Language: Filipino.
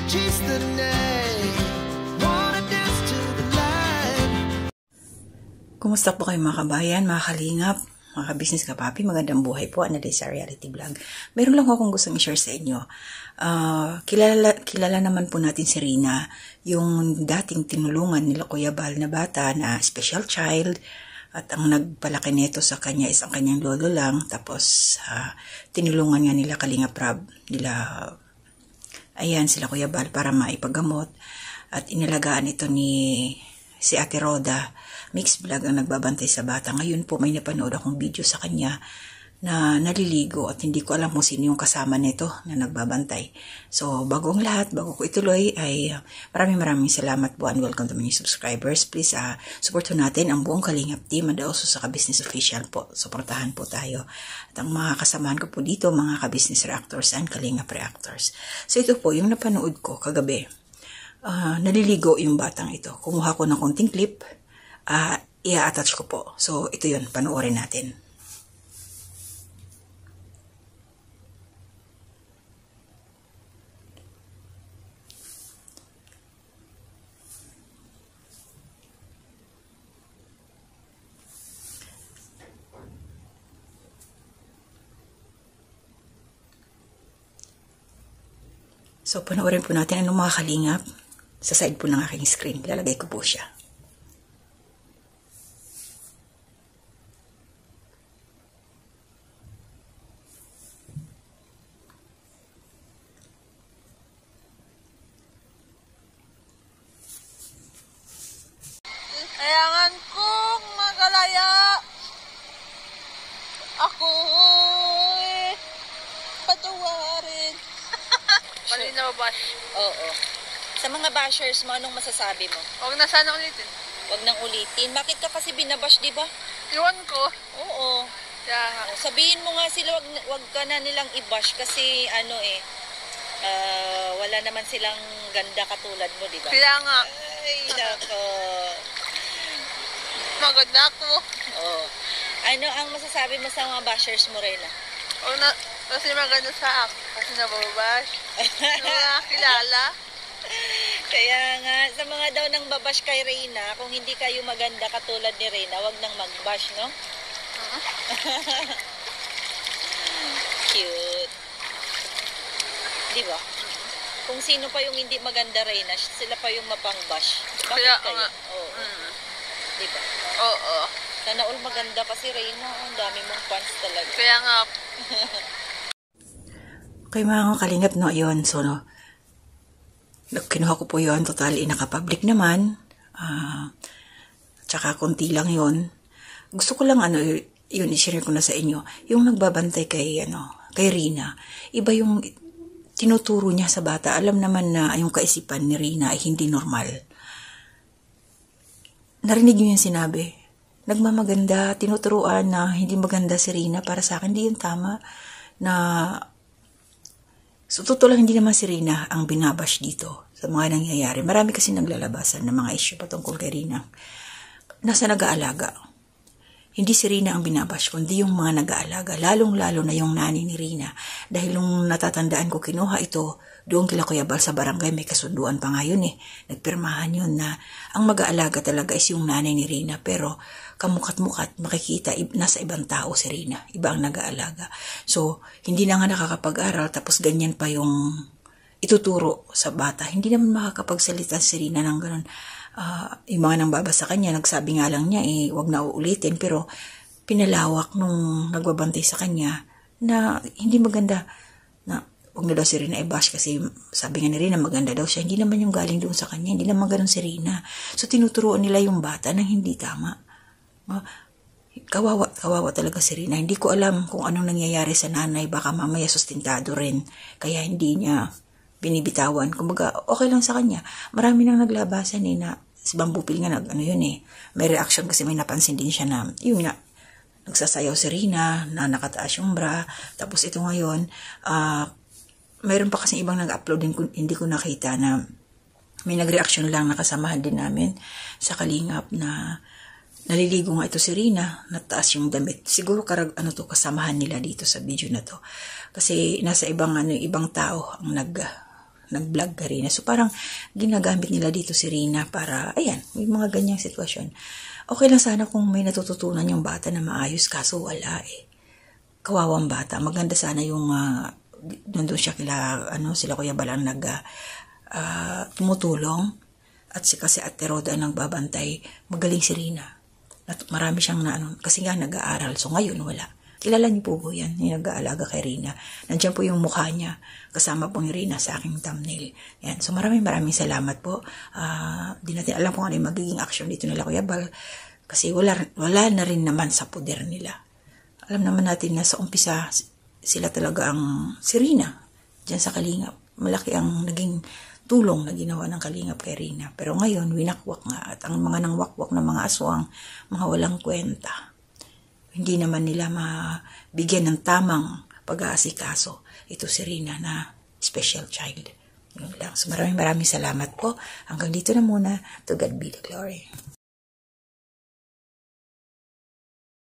chase the night, wanna dance to the light. Kumusta po kayo mga kabayan, mga kalingap, mga ka-business kapapi, magandang buhay po, Ana Day sa Reality Vlog. Meron lang akong gustong i-share sa inyo. Kilala naman po natin si Rina, yung dating tinulungan nila Kuya Bal na bata na special child, at ang nagpalaki nito sa kanya is ang kanyang lolo lang. Tapos tinulungan nga nila Kalinga Prab, sila Kuya Bal para maipagamot, at inalagaan ito ni si Ate Roda Mix Vlog ang nagbabantay sa bata. Ngayon po may napanood akong video sa kanya na naliligo at hindi ko alam kung sino yung kasama nito na nagbabantay. So bago ang lahat, bago ko ituloy ay maraming salamat po and welcome to my new subscribers. Please support natin ang buong Kalingap team and also sa Ka-Business Official po. Suportahan po tayo. At ang mga kasamahan ko po dito, mga Ka-Business Reactors and Kalingap Reactors. So ito po yung napanood ko kagabi. Naliligo yung batang ito. Kumuha ko ng konting clip. I-attach ko po. So, ito yun. Panoorin natin. So, panoorin po natin anong mga kalingap. Sa side po ng aking screen. Lalagay ko po siya. Kayangan kong magalaya. Ako'y patawarin. Malinaw bash. Oo. Sa mga bashers mo, anong masasabi mo? Huwag na sana ulitin. Huwag nang ulitin. Bakit ka kasi binabash, di ba? Iwan ko. Oo. Kaya nga. Sabihin mo nga sila, wag ka na nilang i-bash kasi wala naman silang ganda katulad mo, di ba? Kaya nga. Ay, nako. Maganda ako. Oo. Ano ang masasabi mo sa mga bashers mo, Reyna? Kasi maganda sa akin. Kasi nababash. Mga kilala. Kaya nga, sa mga daw nang babash kay Reyna, kung hindi kayo maganda katulad ni Reyna, wag nang mag-bash, no? Cute. Di ba? Kung sino pa yung hindi maganda, Reyna, sila pa yung mapang-bash. Bakit Kaya kayo? nga. Oo. Di ba? Oo. Sana all maganda kasi Reyna, ang dami mong fans talaga. Kaya nga. Okay mga kalingap, no, yun. So, no, kinuha ko po yun. Total, naka-public naman. Tsaka konti lang yun. Gusto ko lang, yun, i-share ko na sa inyo. Yung nagbabantay kay Rina, iba yung tinuturo niya sa bata. Alam naman na yung kaisipan ni Rina ay hindi normal. Narinig niyo yung sinabi. Nagmamaganda, tinuturuan na hindi maganda si Rina. Para sa akin, hindi yun tama. So, totoo lang, hindi naman si Rina ang binabash dito sa mga nangyayari. Marami kasi naglalabasan ng mga issue patungkol kay Rina. Nasa nag-aalaga. Hindi si Rina ang binabash, kundi yung mga nag-aalaga. Lalong-lalo na yung nanay ni Rina. Dahil nung natatandaan ko, kinuha ito doon kila Kuya Bal sa barangay. May kasunduan pa nga yun eh. Nagpirmahan yun na ang mag-aalaga talaga is yung nanay ni Rina. Pero kamukat-mukat, makikita, nasa ibang tao si Rina. Iba ang nag-aalaga. So, hindi na nga nakakapag-aral, tapos ganyan pa yung ituturo sa bata. Hindi naman makakapagsalita si Rina ng ganun. Yung mga nang babasa kanya, nagsabi nga lang niya, wag na uulitin, pero pinalawak nung nagbabantay sa kanya na hindi maganda na wag na daw si Rina i-bash kasi sabi nga ni Rina maganda daw siya. Hindi naman yung galing doon sa kanya, hindi naman ganun si Rina. So tinuturuan nila yung bata na hindi tama. Kawawa talaga si Rina. Hindi ko alam kung anong nangyayari sa nanay, baka mamaya sustentado rin kaya hindi niya binibitawan. Kumbaga okay lang sa kanya. Marami nang naglabasan na si Bambupil nga may reaction kasi may napansin din siya na yun nga, nagsasayaw si Rina na nakataas yung bra. Tapos ito ngayon, mayroon pa kasi ibang nag-upload din, hindi ko nakita na may nag-reaction lang, nakasamahan din namin sa Kalingap na naliligo nga ito si Rina, nataas yung damit. Siguro kasamahan nila dito sa video na to. Kasi nasa ibang tao ang nag-vlog ka Rina. So parang ginagamit nila dito si Rina para, ayan, may mga ganyang sitwasyon. Okay lang sana kung may natututunan yung bata na maayos, kaso wala eh. Kawawang bata. Maganda sana yung, nandun siya sila Kuya Balang tumutulong. At kasi Ate Roda ang nagbabantay. Magaling si Rina. At marami siyang kasi nga nag-aaral. So ngayon wala. Kilala niyo po yan, yung nag-aalaga kay Rina. Nandiyan po yung mukha niya, kasama po ni Rina sa aking thumbnail. Yan. So maraming salamat po. Di natin alam kung ano yung magiging action dito nila Kuya Bal. Kasi wala na rin naman sa poder nila. Alam naman natin na sa umpisa, sila talaga si Rina, dyan sa Kalingap. Malaki ang naging tulong na ginawa ng Kalingap kay Rina. Pero ngayon, winakwak nga. At ang mga nangwakwak na mga aswang, mga walang kwenta. Hindi naman nila mabigyan ng tamang pag-aasikaso. Ito si Rina na special child. Yun lang. So maraming salamat po. Hanggang dito na muna. To God be the glory.